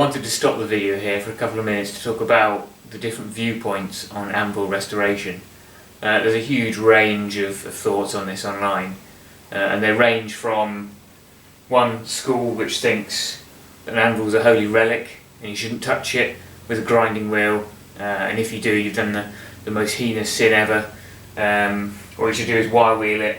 wanted to stop the video here for a couple of minutes to talk about the different viewpoints on anvil restoration. There's a huge range of thoughts on this online, and they range from one school which thinks that an anvil's a holy relic and you shouldn't touch it with a grinding wheel, and if you do, you've done the most heinous sin ever. All you should do is wire wheel it,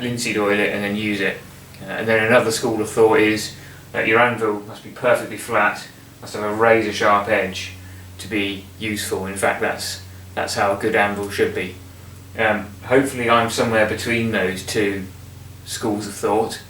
linseed oil it, and then use it. And then another school of thought is that your anvil must be perfectly flat, must have a razor sharp edge to be useful. In fact, that's how a good anvil should be. Hopefully I'm somewhere between those two schools of thought.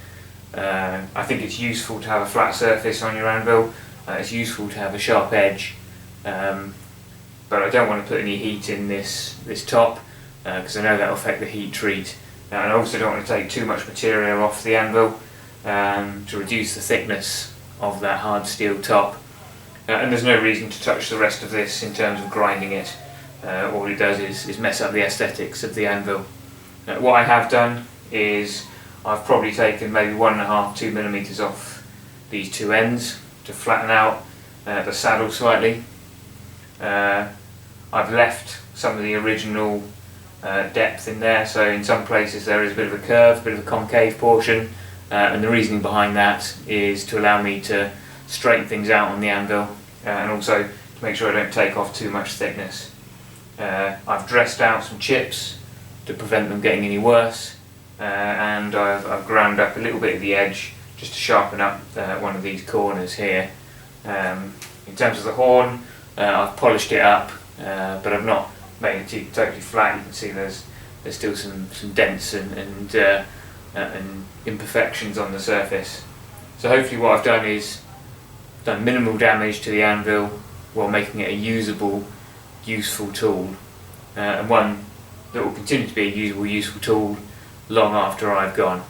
I think it's useful to have a flat surface on your anvil, it's useful to have a sharp edge, but I don't want to put any heat in this top, because I know that will affect the heat treat. And I also don't want to take too much material off the anvil to reduce the thickness of that hard steel top. And there's no reason to touch the rest of this in terms of grinding it. All it does is mess up the aesthetics of the anvil. What I have done is I've probably taken maybe 1.5–2 millimeters off these two ends to flatten out the saddle slightly. I've left some of the original depth in there, so in some places there is a bit of a curve, a bit of a concave portion, and the reasoning behind that is to allow me to straighten things out on the anvil, and also to make sure I don't take off too much thickness. I've dressed out some chips to prevent them getting any worse, and I've ground up a little bit of the edge just to sharpen up one of these corners here. In terms of the horn, I've polished it up, but I've not made it totally flat. You can see there's still some dents and imperfections on the surface. So hopefully what I've done is done minimal damage to the anvil while making it a usable, useful tool, and one that will continue to be a usable, useful tool long after I've gone.